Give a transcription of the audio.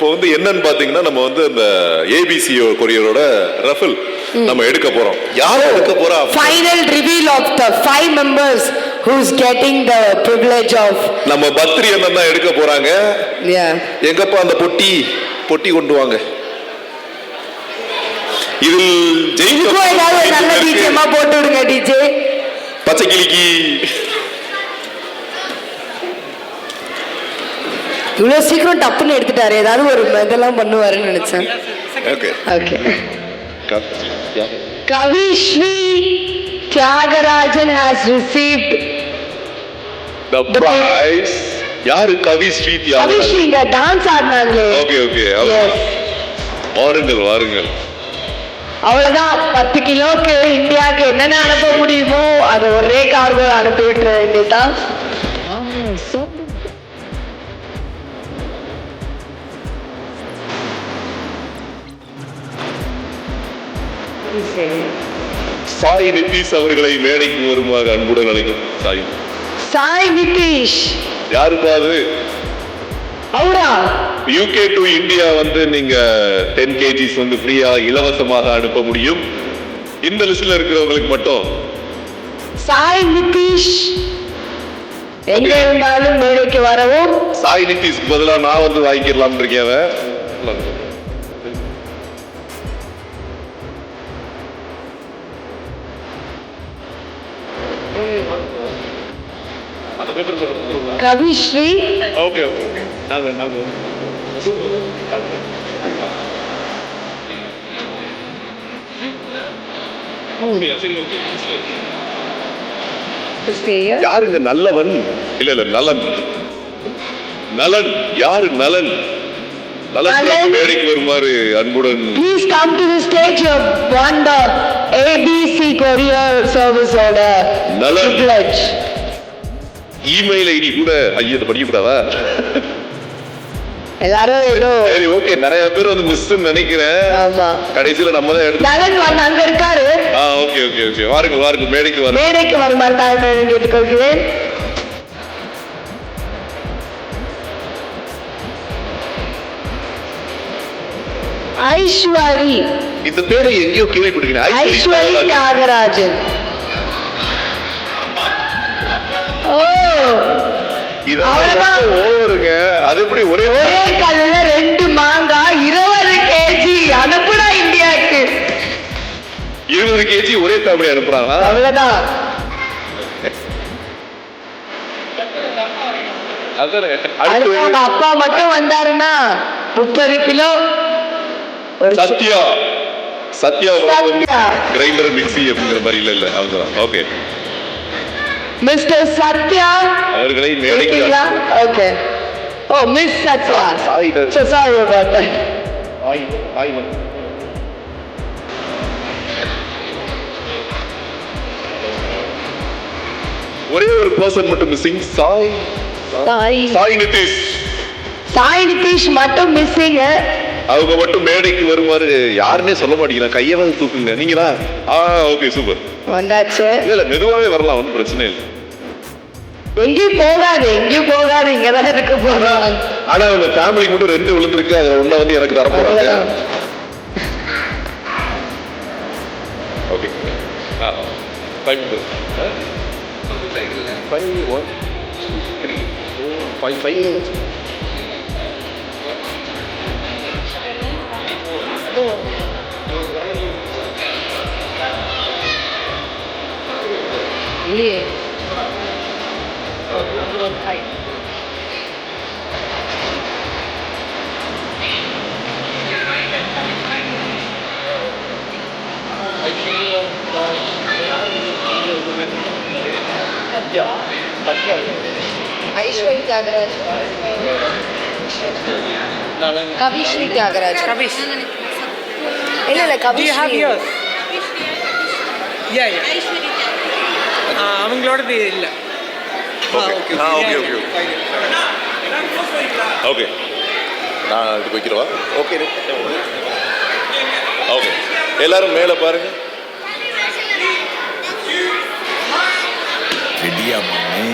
இப்போ வந்து என்னன்னு பாத்தீங்கன்னா நம்ம வந்து இந்த ஏபிசி கொரியரோட ரஃபல் நம்ம எடுக்க போறோம். யாரை எடுக்க போறா? Final reveal of the 5 members who's getting the privilege of. நம்ம பத்ரி அண்ணன் தான் எடுக்க போறாங்க. எங்கப்பா அந்த பொட்டி கொண்டு வாங்க. இதில் ஜெயிக்க நல்ல டிஜேமா போட்டு விடுங்க டிஜே. பச்சை கிளிக்கு இவ்வளவு சீக்கிரம் டப்புன்னு எடுத்துட்டாரு. ஏதாவது ஒரு இதெல்லாம் பண்ணுவாருன்னு நினைச்சேன். Okay okay. Kavisri Thiyagarajan has received the prize. யாரு கவிஸ்ரீ தியாகராஜன்? கவிஸ்ரீ இங்க டான்ஸ் ஆடுனாங்களே. Okay okay. வாருங்கள். அவ்வளவுதான். 10 கிலோக்கு இந்தியாவுக்கு என்னென்ன அனுப்ப முடியுமோ அது ஒரே கார்கோ அனுப்பி விட்டுற வேண்டியதான். சாய் நிதிஷ் அவர்களை மேடைக்கு வருமாறு அன்புடன் அழைக்கும். சாய் நிதிஷ் யாருப்பா அது? அவரா? UK டு இந்தியா வந்து நீங்க 10 kgs வந்து ஃப்ரீயா இலவசமாக அனுப்ப முடியும். இந்த லிஸ்ட்ல இருக்கிறவங்களுக்கு மட்டும். சாய் நிதிஷ் எங்க இருந்தாலும் மேடைக்கு வரவும். சாய் நிதிஷ்க்கு பதிலா நான் வந்து வாங்கிக்கலாம்னு இருக்கேன். கவிஸ்ரீ. ஓகே. யாருங்க நல்லவன்? இல்ல நலன் யாரு? நலன் மேடைக்கு வருமாறு அன்புடன். Please come to the stage of wonder. ABC courier service order. நலன் privilege. இமெயில் ஐடி கூட ஐயோ படிக்கக்கூடாதா? எல்லாரும் சரி ஓகே. நிறைய பேர் வந்து மிஸ் நினைக்கிறேன். ஆமா. கடைசியில நம்ம தான் எடுத்து. நலன் அங்க இருக்காரு. ஓகே. வாருங்க மேடைக்கு வருமாறு தாழ்மையுடன் கேட்டுக்கொள்கிறேன். ஐஸ்வரி. இந்த பேரை எங்கேயோ கேள்விப்பட்டிருக்கேன். ஐஸ்வரி தியாகராஜன். அது எப்படி ஒரே கல்ல 2 மாங்காய் 20 kg அனுப்புடா இந்தியாவுக்கு. 20 kg ஒரே ஃபேமிலி அனுப்புறாங்க. அவ்வளவுதான். அப்பா மட்டும் வந்தாருன்னா 30 கிலோ. சத்யா கிரைண்டர் மிக்ஸி அப்படிங்கிற மாதிரி இல்ல அவங்க. ஓகே. மிஸ்டர் சத்யா அவர்களை மேடைக்கு. Okay. Oh miss Sathya. Sorry about that. ஒரே ஒரு பர்சன் மட்டும் மிஸ்ஸிங். சாய் நிதிஷ் மட்டும் மிஸ்ஸிங். அவங்க மட்டும் மேடைக்கு வருமாறு யாருன்னே சொல்ல மாட்டேங்கிறாங்க. கையவாது தூக்குங்க. நீங்களா? Okay super. வந்தாச்சு. இல்ல மெதுவாவே வரலாம், ஒன்றும் பிரச்சனை இல்லை. எங்கேயும் போகாது இங்கதான் இருக்க போறாங்க. ஆனா அவங்க ஃபேமிலிக்கு மட்டும் 2 விழுந்துருக்கு. அதை ஒண்ணா வந்து எனக்கு தர போறாங்க. ஓகே. 5 minutes. 5 1 3 4 5 minutes. இல்லையே. ஐஸ்வரி தியாகராஜ். கவிஸ்ரீ தியாகராஜ். இல்ல கவிஸ்ரீ. அவங்களோட இல்ல. ஓகே. நான் இது வைக்கிறவா? ஓகே. எல்லாரும் மேல பாருங்க. ரெடியா மாமே?